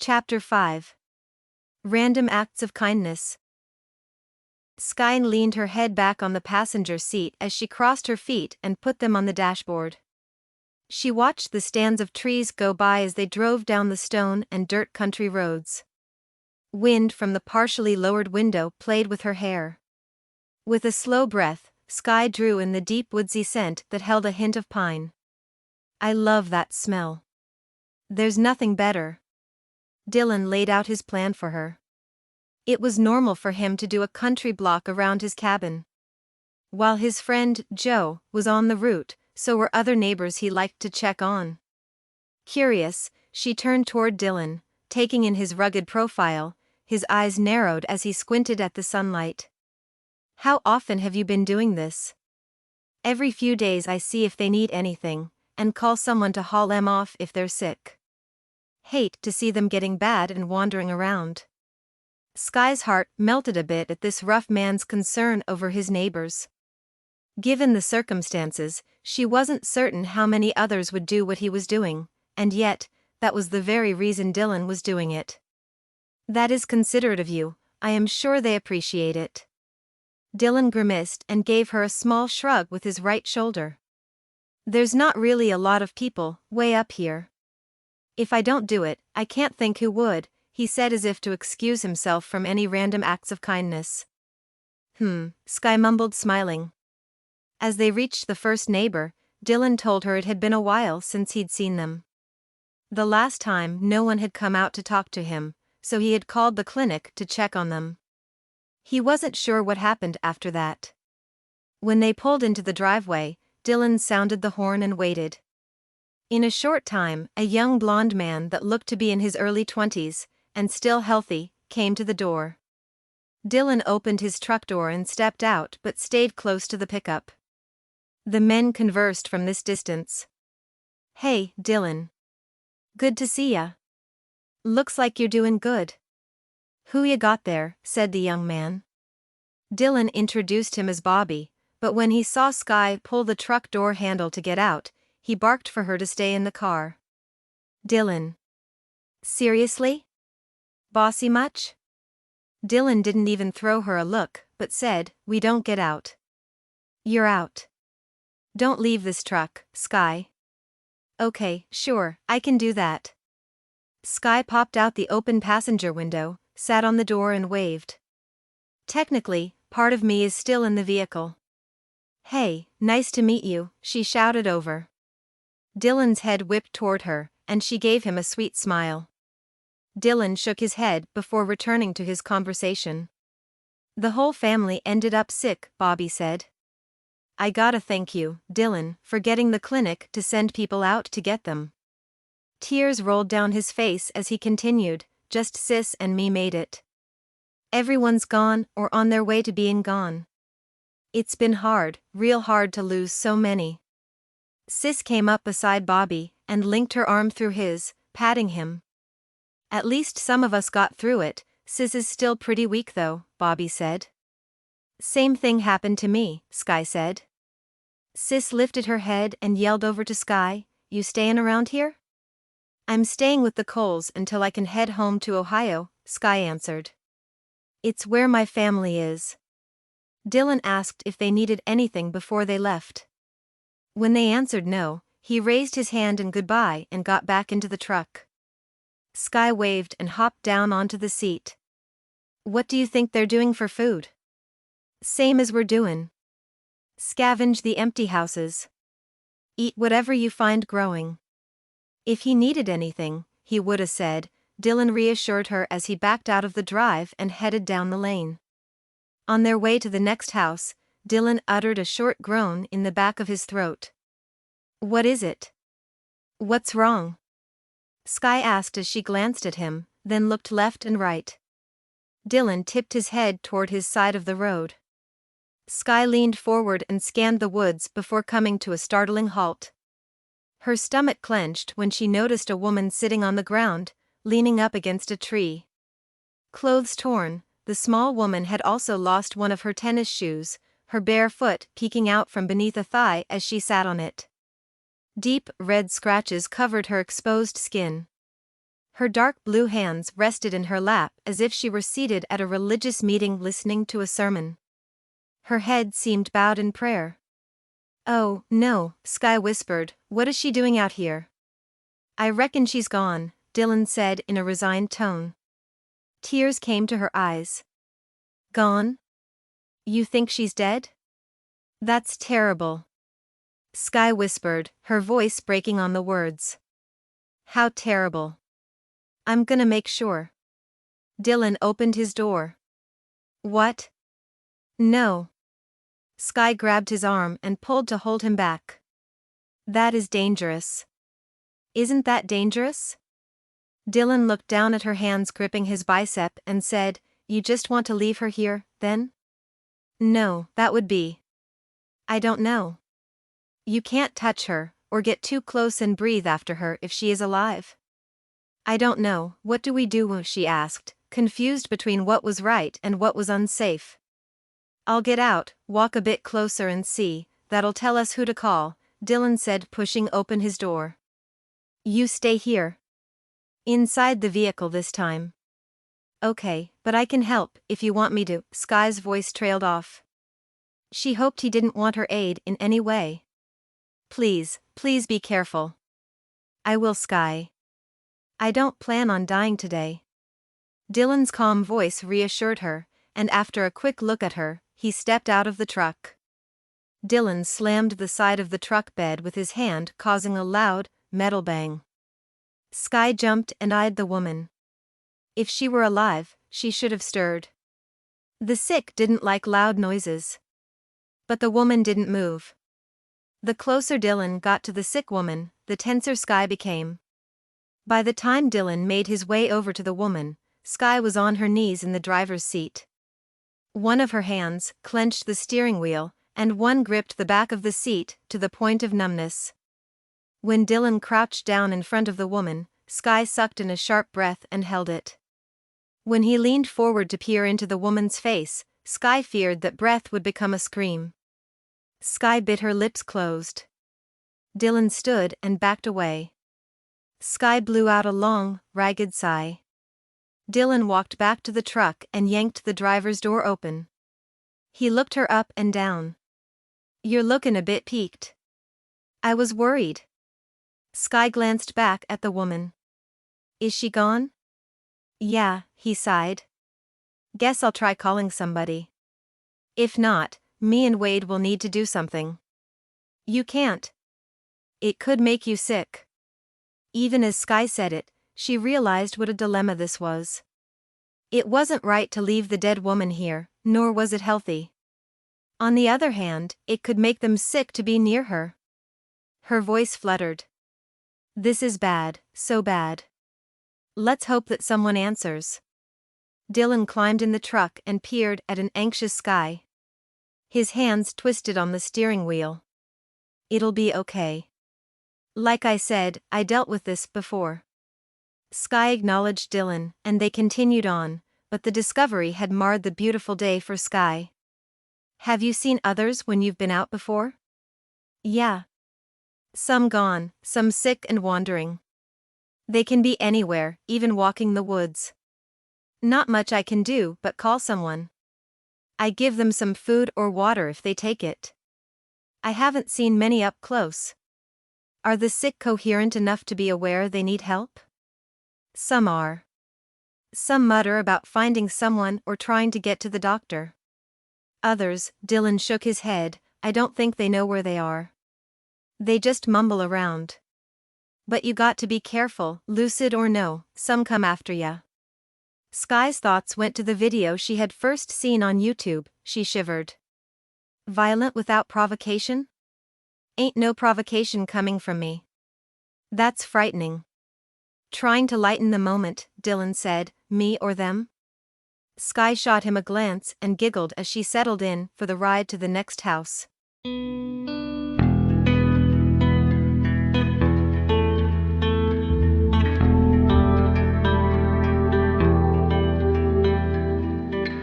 Chapter 5. Random Acts of Kindness. Sky leaned her head back on the passenger seat as she crossed her feet and put them on the dashboard. She watched the stands of trees go by as they drove down the stone and dirt country roads. Wind from the partially lowered window played with her hair. With a slow breath, Sky drew in the deep woodsy scent that held a hint of pine. "I love that smell. There's nothing better." Dylan laid out his plan for her. It was normal for him to do a country block around his cabin. While his friend, Joe, was on the route, so were other neighbors he liked to check on. Curious, she turned toward Dylan, taking in his rugged profile. His eyes narrowed as he squinted at the sunlight. "How often have you been doing this?" "Every few days I see if they need anything, and call someone to haul them off if they're sick. Hate to see them getting bad and wandering around." Sky's heart melted a bit at this rough man's concern over his neighbors. Given the circumstances, she wasn't certain how many others would do what he was doing, and yet, that was the very reason Dylan was doing it. "That is considerate of you, I am sure they appreciate it." Dylan grimaced and gave her a small shrug with his right shoulder. "There's not really a lot of people, way up here. If I don't do it, I can't think who would," he said as if to excuse himself from any random acts of kindness. Sky mumbled, smiling. As they reached the first neighbor, Dylan told her it had been a while since he'd seen them. The last time no one had come out to talk to him, so he had called the clinic to check on them. He wasn't sure what happened after that. When they pulled into the driveway, Dylan sounded the horn and waited. In a short time, a young blond man that looked to be in his early 20s, and still healthy, came to the door. Dylan opened his truck door and stepped out but stayed close to the pickup. The men conversed from this distance. "Hey, Dylan. Good to see ya. Looks like you're doing good." "Who ya got there?" said the young man. Dylan introduced him as Bobby, but when he saw Sky pull the truck door handle to get out, he barked for her to stay in the car. "Dylan. Seriously? Bossy much?" Dylan didn't even throw her a look, but said, "We don't get out." "You're out. Don't leave this truck, Sky." "Okay, sure, I can do that." Sky popped out the open passenger window, sat on the door and waved. "Technically, part of me is still in the vehicle." "Hey, nice to meet you," she shouted over. Dylan's head whipped toward her, and she gave him a sweet smile. Dylan shook his head before returning to his conversation. "The whole family ended up sick," Bobby said. "I gotta thank you, Dylan, for getting the clinic to send people out to get them." Tears rolled down his face as he continued, "Just Sis and me made it. Everyone's gone or on their way to being gone. It's been hard, real hard to lose so many." Sis came up beside Bobby and linked her arm through his, patting him. "At least some of us got through it. Sis is still pretty weak though," Bobby said. "Same thing happened to me," Sky said. Sis lifted her head and yelled over to Sky, "You stayin' around here?" "I'm staying with the Coles until I can head home to Ohio," Sky answered. "It's where my family is." Dylan asked if they needed anything before they left. When they answered no, he raised his hand in goodbye and got back into the truck. Sky waved and hopped down onto the seat. "What do you think they're doing for food?" "Same as we're doing. Scavenge the empty houses. Eat whatever you find growing." If he needed anything, he woulda said, Dylan reassured her as he backed out of the drive and headed down the lane. On their way to the next house, Dylan uttered a short groan in the back of his throat. "What is it? What's wrong?" Sky asked as she glanced at him, then looked left and right. Dylan tipped his head toward his side of the road. Sky leaned forward and scanned the woods before coming to a startling halt. Her stomach clenched when she noticed a woman sitting on the ground, leaning up against a tree. Clothes torn, the small woman had also lost one of her tennis shoes, her bare foot peeking out from beneath a thigh as she sat on it. Deep, red scratches covered her exposed skin. Her dark blue hands rested in her lap as if she were seated at a religious meeting listening to a sermon. Her head seemed bowed in prayer. "Oh, no," Sky whispered, "what is she doing out here?" "I reckon she's gone," Dylan said in a resigned tone. Tears came to her eyes. "Gone? You think she's dead?" "That's terrible," Sky whispered, her voice breaking on the words. "How terrible." "I'm gonna make sure." Dylan opened his door. "What?" "No." Sky grabbed his arm and pulled to hold him back. "That is dangerous." "Isn't that dangerous?" Dylan looked down at her hands gripping his bicep and said, "You just want to leave her here, then?" "No, that would be. I don't know. You can't touch her, or get too close and breathe after her if she is alive." "I don't know, what do we do?" she asked, confused between what was right and what was unsafe. "I'll get out, walk a bit closer and see, that'll tell us who to call," Dylan said, pushing open his door. "You stay here. Inside the vehicle this time." "Okay, but I can help, if you want me to," Sky's voice trailed off. She hoped he didn't want her aid in any way. Please be careful." "I will, Sky. I don't plan on dying today." Dylan's calm voice reassured her, and after a quick look at her, he stepped out of the truck. Dylan slammed the side of the truck bed with his hand, causing a loud, metal bang. Sky jumped and eyed the woman. If she were alive, she should have stirred. The sick didn't like loud noises. But the woman didn't move. The closer Dylan got to the sick woman, the tenser Sky became. By the time Dylan made his way over to the woman, Sky was on her knees in the driver's seat. One of her hands clenched the steering wheel, and one gripped the back of the seat to the point of numbness. When Dylan crouched down in front of the woman, Sky sucked in a sharp breath and held it. When he leaned forward to peer into the woman's face, Sky feared that breath would become a scream. Sky bit her lips closed. Dylan stood and backed away. Sky blew out a long, ragged sigh. Dylan walked back to the truck and yanked the driver's door open. He looked her up and down. "You're looking a bit peaked." "I was worried." Sky glanced back at the woman. "Is she gone?" "Yeah," he sighed. "Guess I'll try calling somebody. If not, me and Wade will need to do something." "You can't. It could make you sick." Even as Sky said it, she realized what a dilemma this was. It wasn't right to leave the dead woman here, nor was it healthy. On the other hand, it could make them sick to be near her. Her voice fluttered. "This is bad, so bad. Let's hope that someone answers." Dylan climbed in the truck and peered at an anxious Sky. His hands twisted on the steering wheel. "It'll be okay. Like I said, I dealt with this before." Sky acknowledged Dylan, and they continued on, but the discovery had marred the beautiful day for Sky. "Have you seen others when you've been out before?" "Yeah. Some gone, some sick and wandering. They can be anywhere, even walking the woods. Not much I can do but call someone. I give them some food or water if they take it. I haven't seen many up close." "Are the sick coherent enough to be aware they need help?" "Some are. Some mutter about finding someone or trying to get to the doctor. Others," Dylan shook his head, "I don't think they know where they are. They just mumble around. But you got to be careful, lucid or no, some come after ya." Sky's thoughts went to the video she had first seen on YouTube. She shivered. "Violent without provocation? Ain't no provocation coming from me. That's frightening." "Trying to lighten the moment," Dylan said, "me or them?" Sky shot him a glance and giggled as she settled in for the ride to the next house.